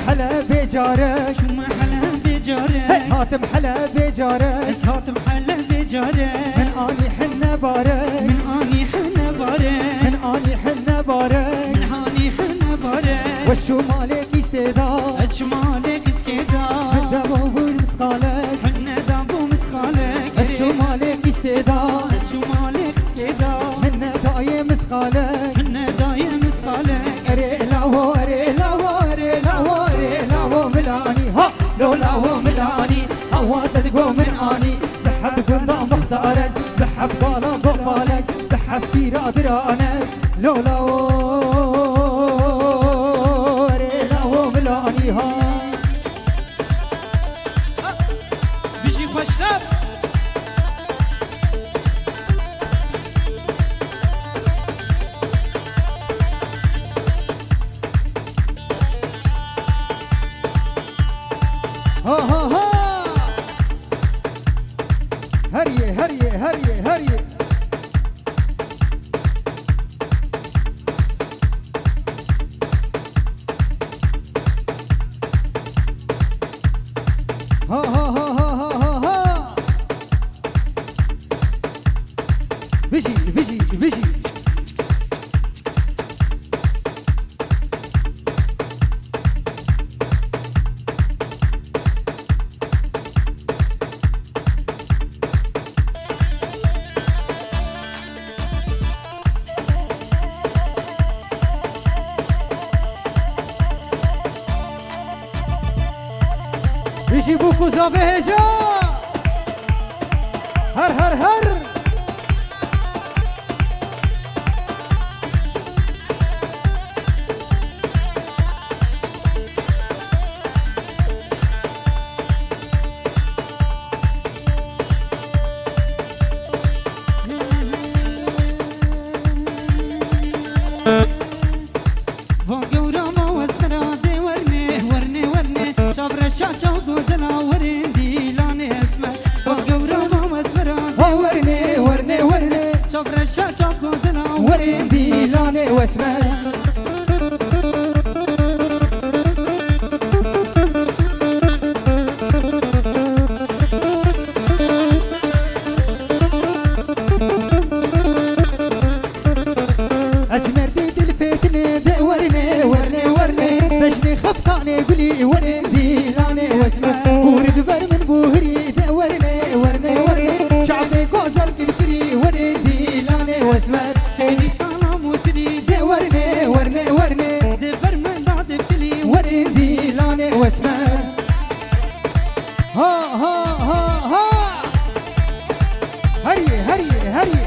محلا بجارك شو محلا بجارك هاتم حلا بجارك هاتم حلا بجارك من اني حنا بارك من اني حنا بارك من اني حنا بارك من اني حنا بارك وشو مالك استعداد شو مالك اسكدار من دابو مسخالك حنا دابو مسخالك وشو مالك استعداد شو مالك اسكدار من دايم مسخالك حنا دايم مسخالك اري لاو اري لاو اري لاو اري لاو ملاني ها لو لاو ملاني هوا تدقو من اني بحب كنا مختارك بحب بالا قبالك بحب في رادرانك لو لاو اري لاو ملاني ها بيجي خوشلاب ها ها ها هريه هريه هريه هريه ها ها ها ها ها ها بيجي بيجي بيجي بيجي بوكو زافيجا هر هر هر شاچا گوزلا ورندی لانه اسمه وگورا ما مسفرا ورني ورني ورني چابر شاچا گوزلا ورندي لاني واسمه اسمردي دلفتني دي ورني ورني ورني بجني خفقاني قولي ورندي لاني واسمه ورد بر من بوهري دي ورني ورني ورني شعبي كوزل كركري ورندي لاني واسمه سيدي سلام وسري دي ورني ورني ورني دفر من بعد بتلي ورندي لاني واسمه ها ها ها ها هري هري هري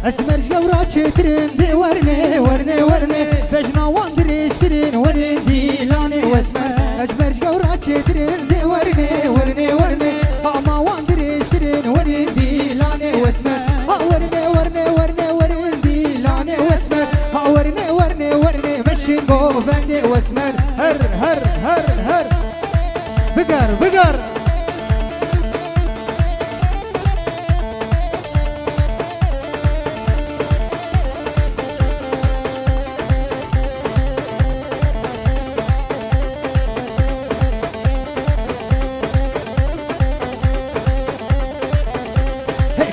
اسمر جورا تشترين دي ورني ورني ورني بجنا واندري اشترين ورندي لاني واسمر اسمر جورا تشترين دي ورني ورني ورني قاما واندري اشترين ورندي لاني واسمر ورني ورني ورني ورندي لاني واسمر ورني ورني ورني مشي بو بندي واسمر هر هر هر هر بقر بقر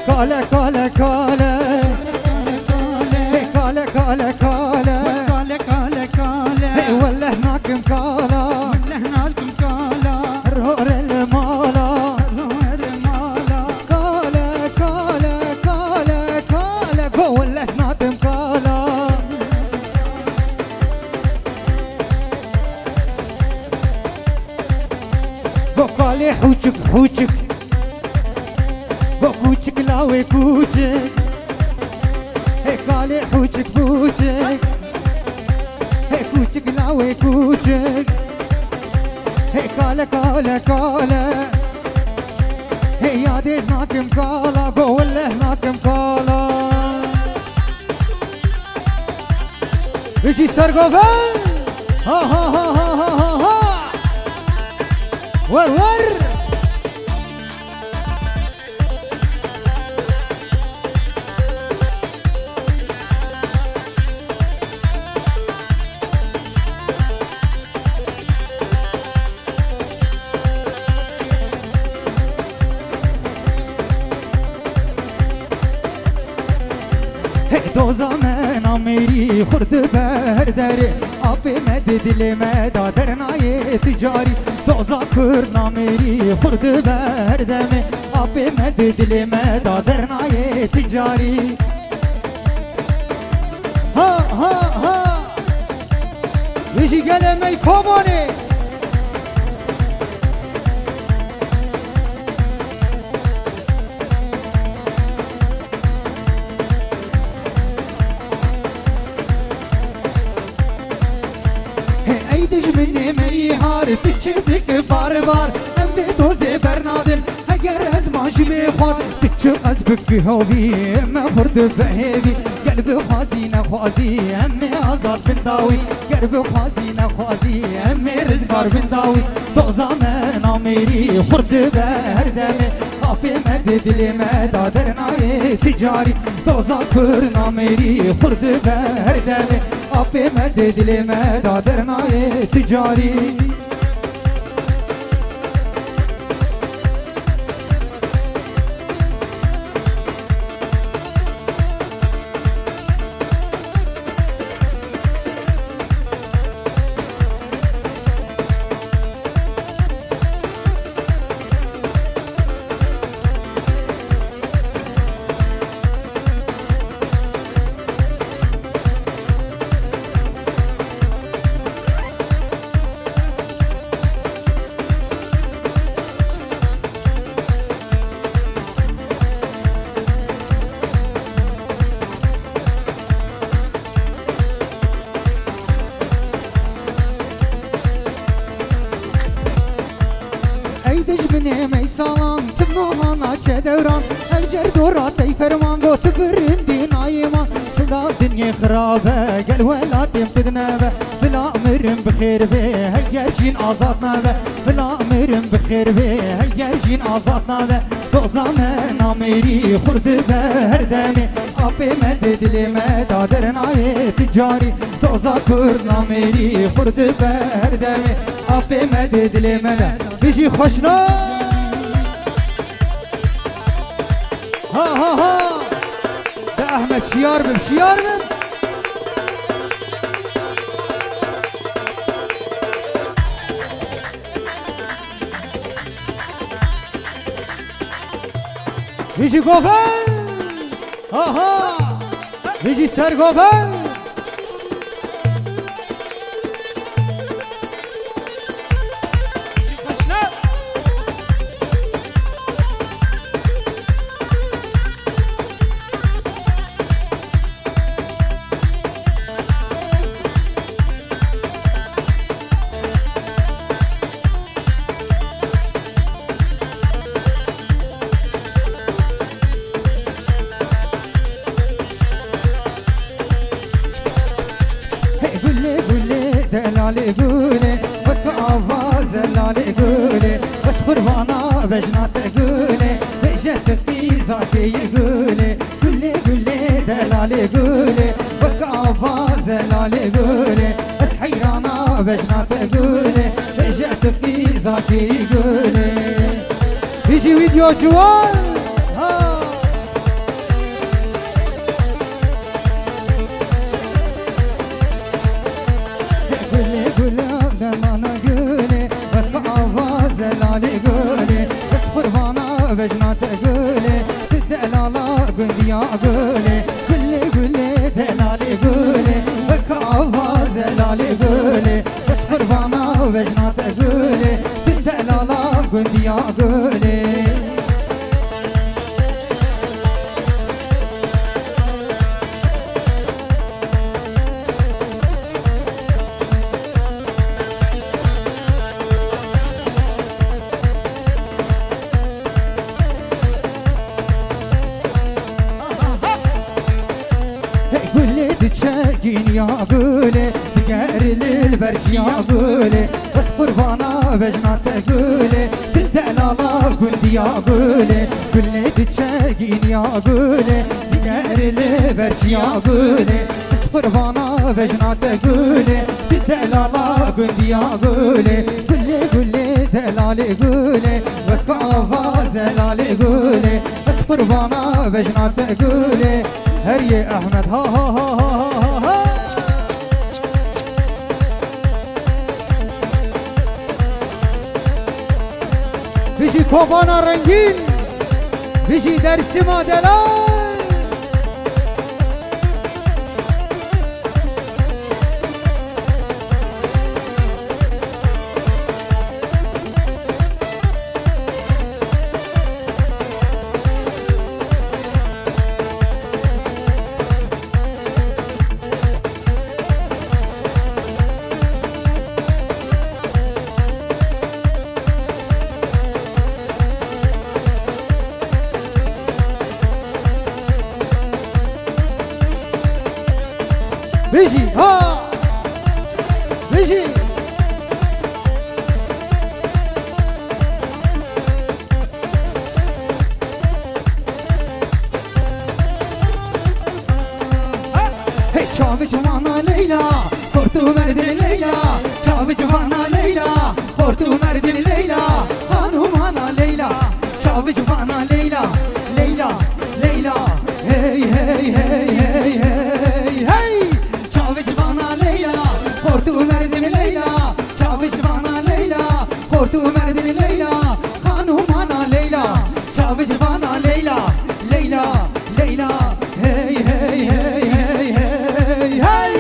كالا كالا كالا كالا كالا كالا كالا كالا كالا ولا هناكم كالا ولا هناكم كالا الرور المالا نور مالا كالا كالا كالا كالا ولا هناكم كالا كالي حوشك حوشك كوچك لاوي كوچك هي كالي حوچك حوچك هي كوچك لاوي كوچك هي كالا كالا كالا هي ياديز ناكم كالا قوله ناكم كالا بيجي سرقوفل ها ها ها ها ها ها ها ور ور دوزا من آمیری خورد بر دره آب مد دل مدا درنای تجاری دوزا کرد آمیری خورد بر دمه آب مد دل مدا درنای تجاری ها ها ها ویجی گله می کوبانه مني ميهار تشدك بار بار ام بدوزي برنادن اگر از ماشي بخور تشق از بك هوبي ام فرد بهيبي قلب خوازي نخوازي ام ازاد بنداوي قلب خوازي نخوازي ام رزقار بنداوي دوزا من اميري فرد بهردمي ابي مد دل مدا درناي تجاري دوزا كرن اميري فرد بهردمي ابي مد دل مدا درناي تجاري مني مي سلام تبنوها ناچه دوران الجر دوراتي فرمان گو تبرندي نايمان بلا دنيا خرابه قل ولا تمتدنا به بلا امرم بخير به هيا جين آزادنا به بلا امرم بخير به هيا جين آزادنا به دوزا من اميري خورد به هردمي ابي مد دل مدا درناي تجاري دوزا كرد اميري خورد به هردمي ابي مد دل مدا بيجي خوشنا ها ها ها ده احمد شيار بم شيار بم بيجي قوفل ها ها بيجي سر قوفل دلالي قولي بدك آواز دلالي قولي بس قربانا بجنات قولي بجت في ذاتي قولي قولي قولي دلالي قولي بدك آواز دلالي قولي بس حيرانا بجنات قولي بجت في ذاتي قولي بيجي فيديو جوال بجنات قولي تدلالا قنديا قولي قولي قولي دلالي قولي بك آواز دلالي قولي بس قربانا بجنات قولي تدلالا قنديا قولي يا قولي تقهر للبرج يا قولي بس قربانا بجنات قولي تدلالا قندي يا قولي قولي تشاقين يا قولي تقهر للبرج يا قولي بس قربانا بجنات قولي تدلالا قندي يا قولي قولي قولي دلالي قولي وكافا زلالي قولي بس قربانا بجنات قولي هري احمد ها ها ها ها ها ها بيجي كوبانا رنگين بيجي درس ما دلال بيجي ها بيجي هي شافي شوانا ليلى قرطو مردن ليلى شافي شوانا ليلى قرطو مردن ليلى خانوم انا ليلى شافي شوانا ليلى ليلى ليلى هي هي هي هي هي هي شافش bana Leyla Korktu merdin Leyla Şaviş bana Leyla Korktu merdin Leyla Hanım ana Leyla Şaviş bana Leyla Leyla Leyla Hey hey hey hey hey hey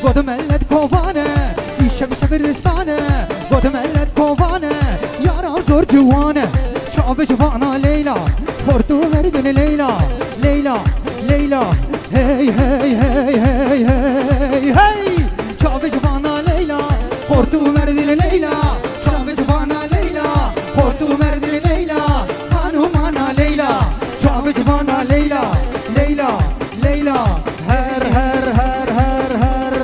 قد ملت كوفانه يشب شب الرستانه قد ملت كوفانه يا رام زور جوانه شعب جوانا ليلى خورتو مردن ليلى ليلى ليلى هي هي هي هي هي هي شعب جوانا ليلى خورتو مردن ليلى شعب جوانا ليلى خورتو مردن ليلى خانوم انا ليلى شعب جوانا ليلى ليلى ليلى هر هر هر هر هر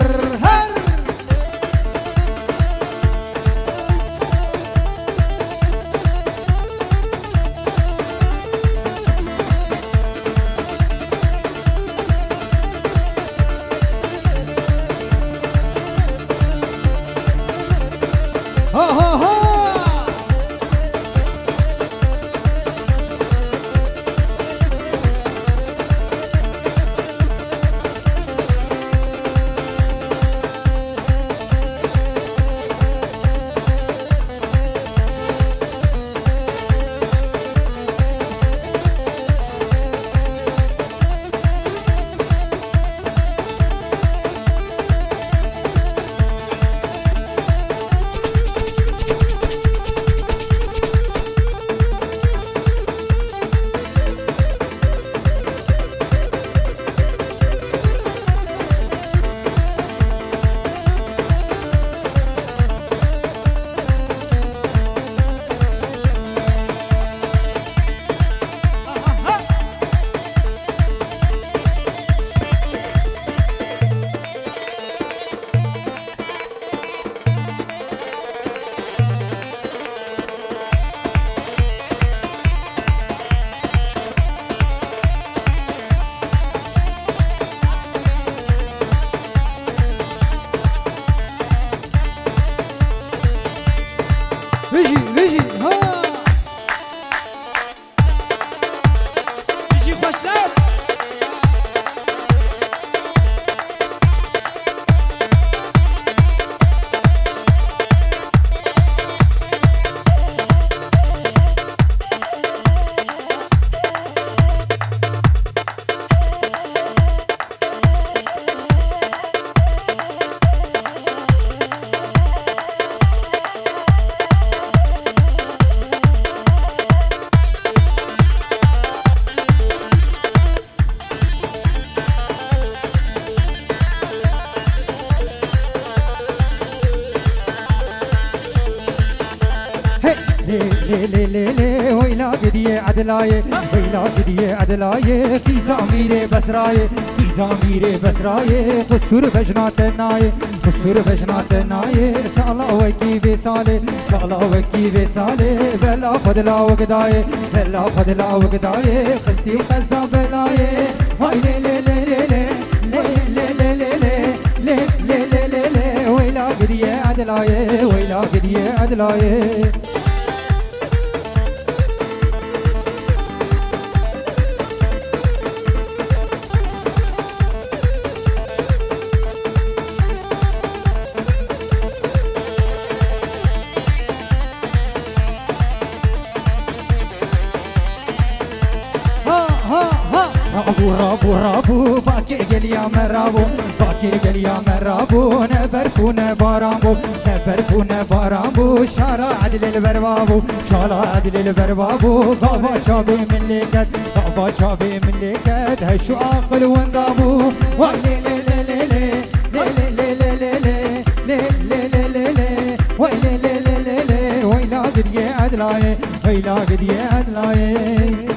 ها ها ها بيجي بيجي ها بيجي خوشلاب لي لي لي ويلا قديه عدلايه ويلا قديه عدلايه في زميره بسرايه في زميره بسرايه قصور بجنات النايه قصور بجنات النايه سالا وكي بساله سالا وكي بساله بلا فضلا وقدايه بلا فضلا وقدايه خسي وقزا بلايه واي لي لي لي لي لي لي لي لي لي لي لي لي ويلا قد يا عدلاي ويلا قد يا عدلاي رابو رابو رابو باكي قل يا مرابو باكي قل يا مرابو نبرفو نبارامبو نبرفو نبارامبو شارع عدل البربابو شارع عدل البربابو بابا شابي من ليكت بابا شابي من ليكت هشو عاقل وندابو ويلي لي لي لي لي لي لي لي لي لي لي لي لي ويلي لي لي لي لي ويلا قد يا عدلاي ويلا قد يا عدلاي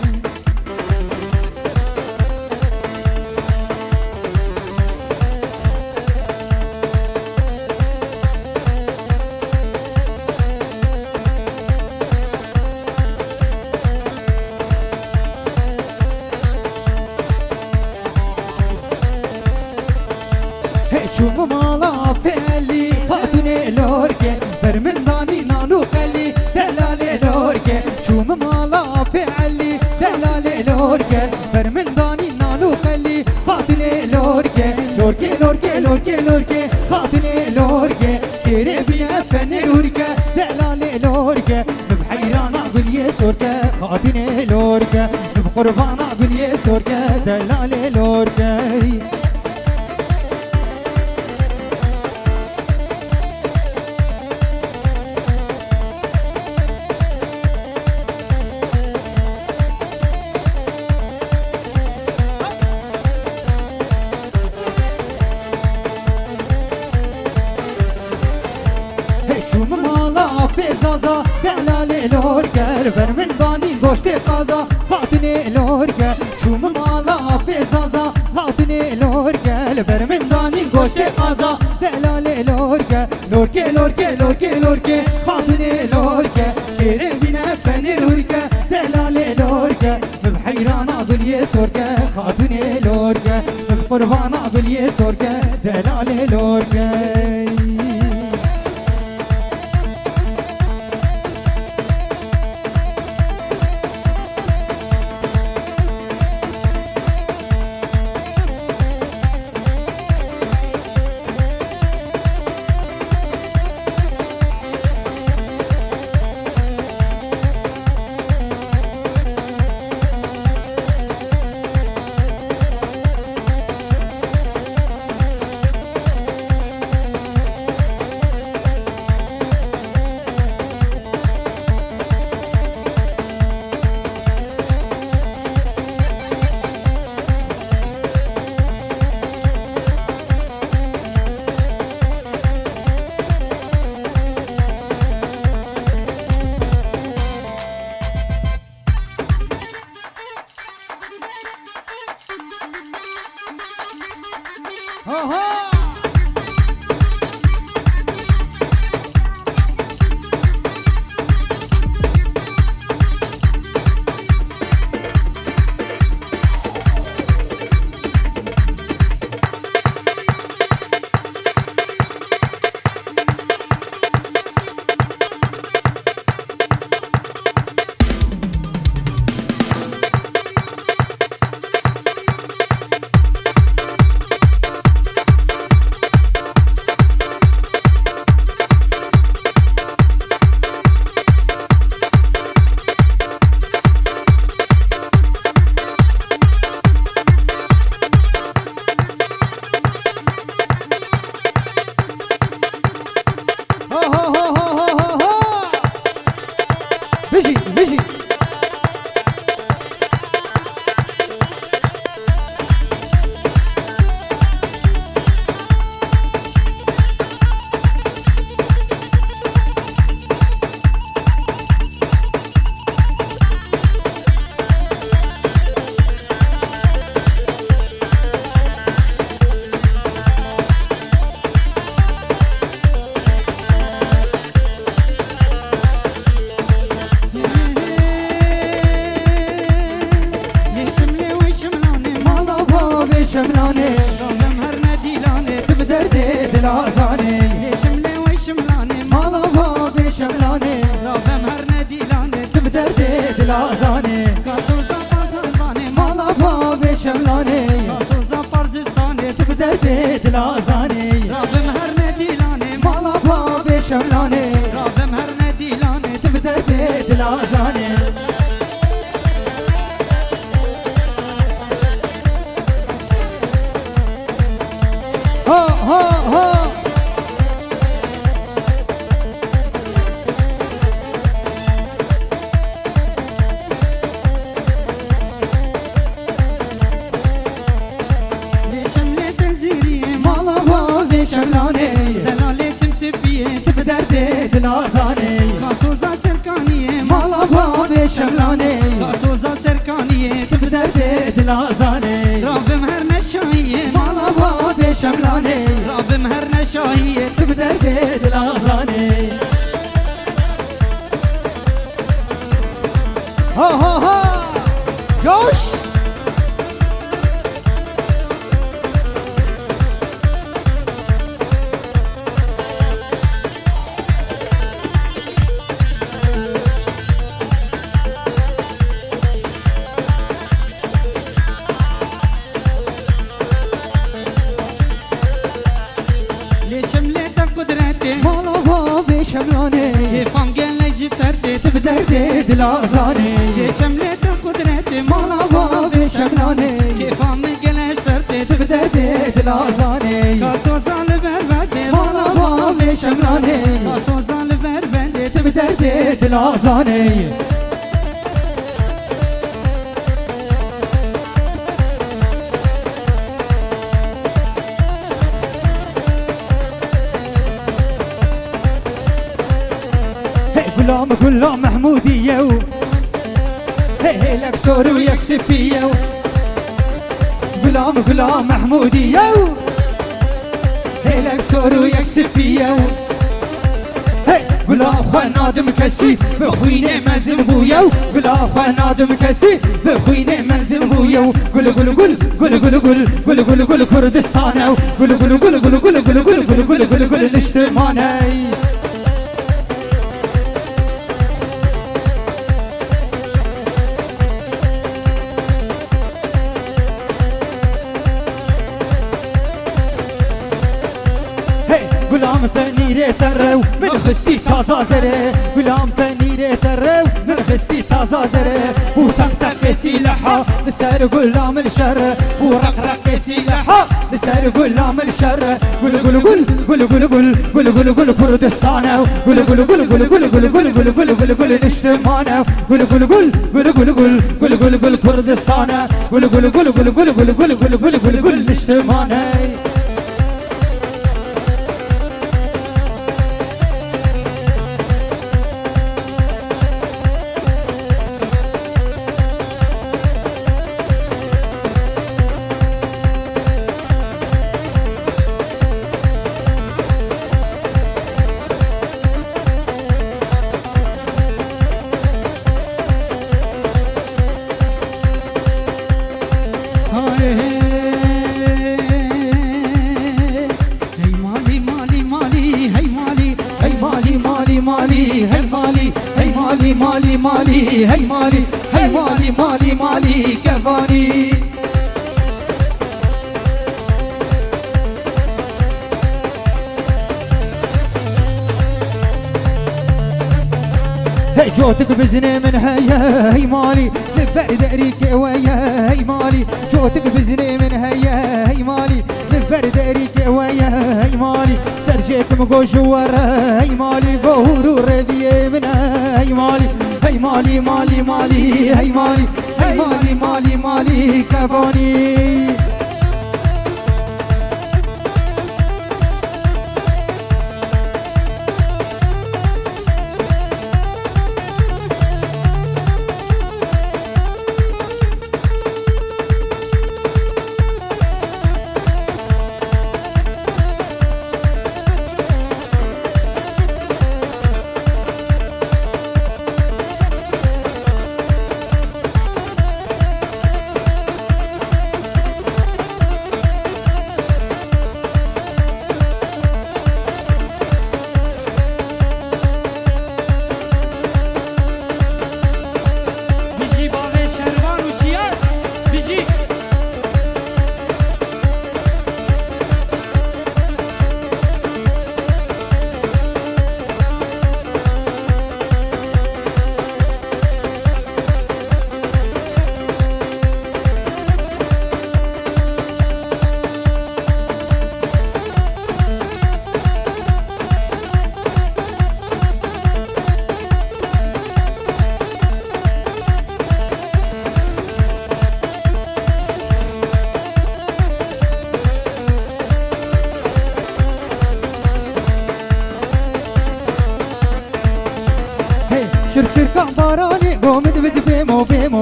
شوم مالا فعلي خاتوني لوركي برمن داني نانو خلي دلالي لوركي شوم مالا فعلي دلالي لوركي برمن داني نانو خلي خاتوني لوركي لوركي لوركي لوركي لوركي خاتوني لوركي تيري بنا فن لوركي دلالي لوركي بحيران اقول يسوركي خاتوني لوركي بقربان اقول يسوركي دلالي لوركي بزازا دلالي لوركر برمن باني گوشت قازا هاتني لوركر شوم مالا بزازا هاتني لوركر برمن باني گوشت قازا دلالي لوركر لوركر لوركر لوركر لوركر هاتني لوركر كيري بنا فني لوركر دلالي لوركر بحيران اقول يسوركر هاتني لوركر بقربان اقول يسوركر دلالي لوركر شملاني رابم هر ندیلانه بدرد دل آزاني شمله و شملانه مالا باب شملاني رابم هر ندیلانه بدرد دل آزاني کاسوزا پازانبانه مالا باب شملاني کاسوزا پارزستانه بدرد دل آزاني رابم هر ندیلانه مالا باب شملاني رابم هر ندیلانه بدرد دل آزاني ها ها ها شمله تزیریه مالا باب شملاني دلاله سمسفیه بدرد دل آزاني کاسوزا سرکانیه مالا باب شملاني کاسوزا سرکانیه بدرد دل آزاني رابم هر نشاییه مالا باب شملاني رابم هر نشاییه بدرد دل آزاني ها ها ها جوش شمله تا قدرته مالا باب شملاني فام گله جترته بدرد دل آزاني شمله تا قدرته مالا باب شملاني فام گله اشترته بدرد دل آزاني کاسوزا لبربده مالا باب شملاني کاسوزا لبربده بدرد دل آزاني غلام غلام محمودية هي لك سوري وياك سفية غلام غلام محمودية هي لك سوري وياك سفية غلام خوان نادم كسي بخويني منزل بويا غلام خوان نادم كسي بخويني منزل بويا قل قل قل قل قل قل قل قل قل كردستان قل قل قل قل قل قل قل قل قل قل قل نشتماني غلام پنیره ترو من خستی تازه زره غلام پنیره ترو من خستی تازه زره و تق تق سلاحا لسر غلام الشر و رق رق سلاحا لسر غلام الشر قل قل قل قل قل قل قل قل قل كردستان قل قل قل قل قل قل قل قل قل قل قل نشتمان قل قل قل قل قل قل قل قل قل كردستان قل قل قل قل قل قل قل قل قل قل قل نشتمان مالي مالي هي مالي هي مالي مالي مالي كفاني هي جوتك بزني من هي مالي لفرد اريك ويا هي مالي جوتك بزني من هي مالي لفرد اريك ويا هي مالي سرجيك مقوش ورا هي مالي بورو ردي من هي مالي هي مالي مالي مالي هي مالي هي مالي مالي مالي كفاني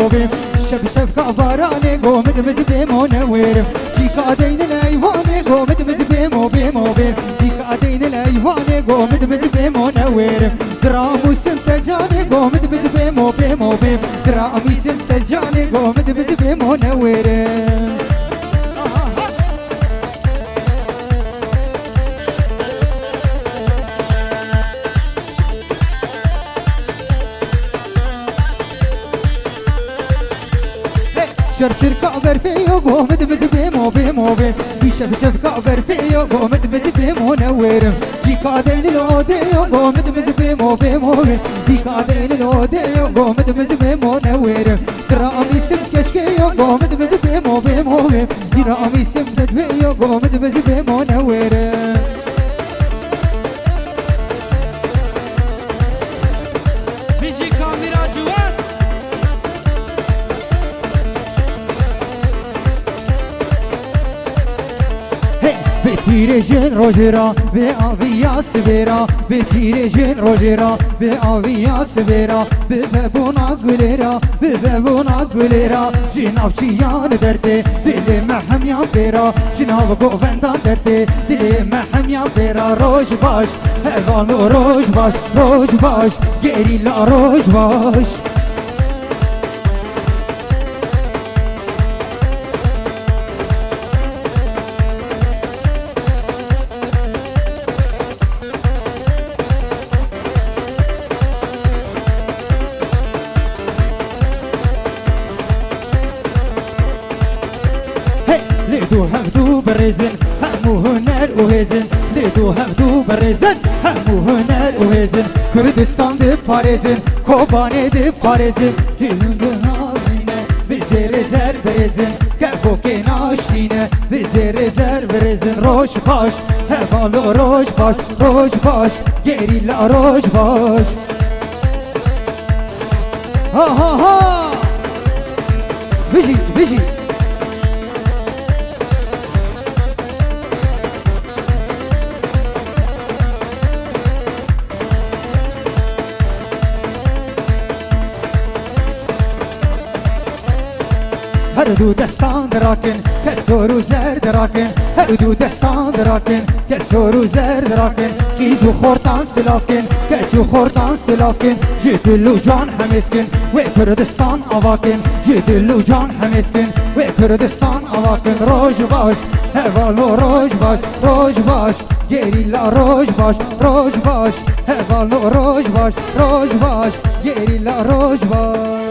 بیم شب شب کابارانه گومد مز بیم و نویرم چیکا دین الایوانه گومد مز بیم و بیم و بیم چیکا دین الایوانه گومد مز بیم و نویرم درامو سمت جانه گومد مز بیم و بیم و بیم درامی سمت جانه گومد مز بیم و نویرم شرشر كعبر فيو قومد بزبيم وبيم وبيم يشف شف كعبر فيو قومد بزبيم ونورم جيكا دين الوديو قومد بزبيم وبيم وبيم جيكا دين الوديو قومد بزبيم ونورم درامي سم كشكيو قومد بزبيم وبيم وبيم درامي سم تدفيو قومد بزبيم ونورم بيجي كاميرا جوان بتیر جن روجرا به آویا سویرا بتیر جن روجرا به آویا سویرا به بونا گلرا به بونا گلرا جناب چیان درده دل محمیان پیرا جناب گووندان درده دل محمیان پیرا روش باش هوانو روش باش روش باش گریلا روش باش لدو هفدو برزن همو هنر وهزن لدو هفدو برزن همو هنر وهزن كردستان دي بارزن كوباني دي بارزن جنون هازينه بزر زر برزن كفوكي ناشتينه بزر زر برزن روش باش هفالو روش باش روش باش گريلا روش باش ها ها ها بيجي بيجي هر دو دستان دراکن کسور و زر دراکن هر دو دستان دراکن کسور و زر دراکن کیزو خورتان سلافکن کچو خورتان سلافکن جدل و جان همسکن و کردستان آواکن جدل و جان همسکن و کردستان آواکن روش باش هوالو روش باش روش باش گریلا روش باش روش باش هوالو روش باش روش باش گریلا روش باش